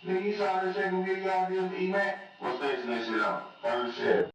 Nigga, you trying to say we get out here to eat, man? What station that shit on? Third shit.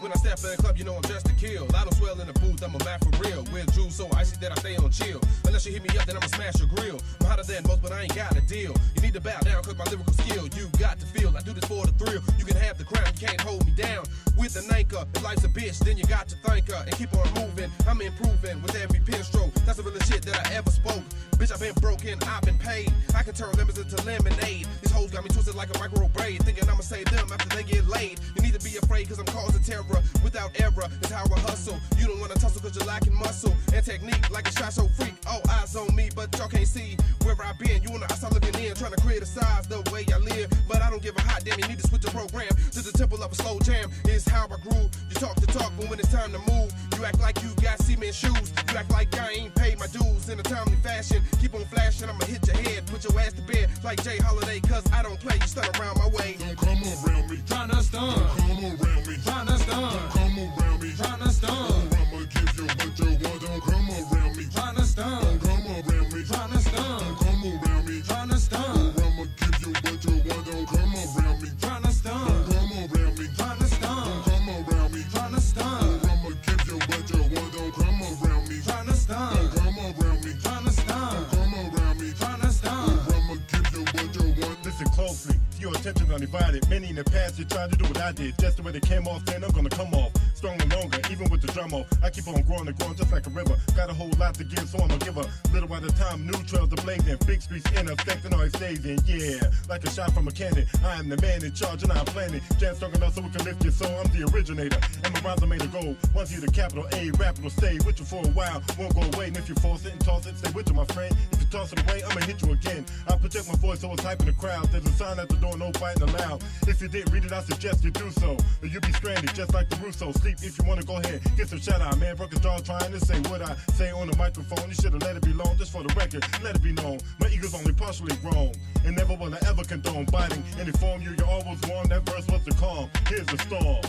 When I step in the club, you know I'm just to kill. I don't swell in the booth, I'm a man for real. With jewels so icy that I stay on chill. Unless you hit me up, then I'ma smash your grill. I'm hotter than most, but I ain't got a deal. You need to bow down, cause my lyrical skill. You got to feel, I do this for the thrill. You can have the crown, you can't hold me down. With an anchor, if life's a bitch, then you got to thank her. And keep on moving, I'm improving with every pen stroke. That's the realest shit that I ever spoke. Bitch, I've been broken, I've been paid. I can turn lemons into lemonade. These hoes got me twisted like a micro braid, thinking I'ma save them after they get laid. You need to be afraid, cause I'm causing terror. Without error, it's how I hustle. You don't wanna tussle cause you're lacking muscle and technique like a shot show freak. All eyes on me, but y'all can't see where I've been. You wanna outside looking in, trying to criticize the way I live. But I don't give a hot damn, you need to switch the program to the temple of a slow jam. It's how I groove. You talk the talk, but when it's time to move, you act like you got cement shoes. You act like I ain't paid my dues in a timely fashion. Keep on flashing, I'ma hit your head, put your ass to bed like Jay Holiday, cause I don't play, you stun around my way. Don't come around me, tryna stun. Don't come around me, tryna stun. Don't come around me, tryna stun. I'ma give you what you want. Don't come around me, tryna stun. Don't come around me, tryna stun. Don't come around me, tryna stun. I'ma give you what you want. Don't come around me, tryna stun. Don't come around me, tryna stun. Don't come around me, tryna stun. I'ma give you what you want. Don't come around me, tryna stun. Don't come around me, tryna stun. Don't come around me, tryna stun. I'ma give you what you want. Listen closely, your attention's undivided. Many in the past you tried to do what I did. Just the way they came off, then I'm gonna come off stronger, longer, even with the drum off. I keep on growing and growing just like a river. Got a whole lot to give, so I'ma give a little at a time. New trails to blaze in, big streets intersecting, always stays in. Yeah, like a shot from a cannon. I am the man in charge and I'm planning. Jam strong enough so we can lift your soul. I'm the originator, and my rhymes are made of gold. Once you the capital A, rap will stay with you for a while, won't go away. And if you force it and toss it, stay with you, my friend. If you toss it away, I'ma hit you again. I project my voice so it's hype in the crowd. There's a sign at the door, no fighting allowed. If you didn't read it, I suggest you do so, or you'll be stranded just like the Russo. Sleep if you wanna, go ahead, get some shout out, man. Broke his jaw trying to say what I say on the microphone. You should've let it be long, just for the record, let it be known. My ego's only partially grown, and never will I ever condone biting any form. You always warm, that verse was the calm. Here's the storm.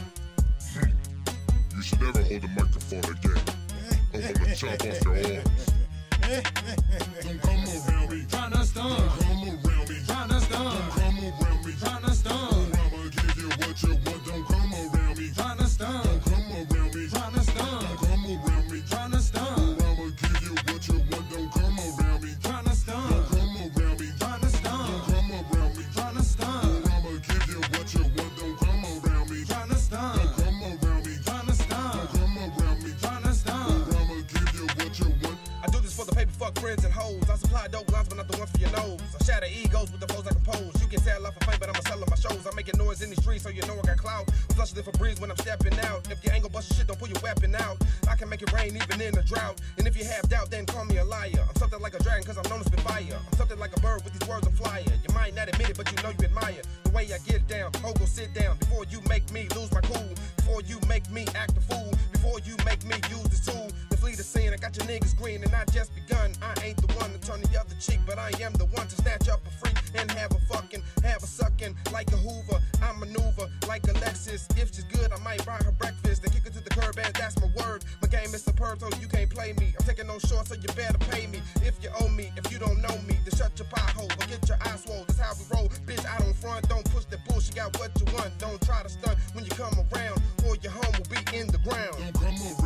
You should never hold the microphone again. I'm gonna chop off your arms. Don't come around me, tryna stun. Don't come around me, tryna stun. Don't come around me, tryna stun. I'ma give you what you want. Don't come around me, tryna stun. Don't come around me, tryna stun. Don't come around me, tryna stun. I'ma give you what you want. Don't come around me, tryna stun. Don't come around me, tryna stun. Don't come around me, tryna stun. I'ma give you what you want. Don't come around me, tryna stun. Don't come around me, tryna stun. Don't come around me, tryna stun. I'ma give you what you want. I do this for the paper, fuck friends and hoes. I supply dope lines, but not the ones for your nose. I shatter egos with the flows I compose. You can sell off a fame, but I'ma sell on my shows. I'm making noise in the streets, so you know I got clout. I'm flushing it for breeze when I'm stepping out. If you ain't gon' bust your shit, don't pull your weapon out. I can make it rain even in a drought. And if you have doubt, then call me a liar. I'm something like a dragon, cause I'm known to spit fire. I'm something like a bird with these words I'm flyer. You might not admit it, but you know you admire the way I get down. Oh, go sit down before you make me lose my cool. Before you make me act a fool. Before you make me use this tool to flee the scene. I got your niggas green and I just begun. I ain't the one to turn the other cheek, but I am the one to snatch up a freak and have a sucking like a Hoover. I maneuver like a Lexus. If she's good, I might buy her breakfast. Then kick her to the curb and that's my word. My game is superb, so you can't play me. I'm taking no shorts, so you better pay me. If you owe me, if you don't know me, then shut your pie hole or get your eyes swole. That's how we roll. Bitch, I don't front, don't push that bullshit. Got what you want. Don't try to stunt when you come around, or your home will be in the ground. Don't come around.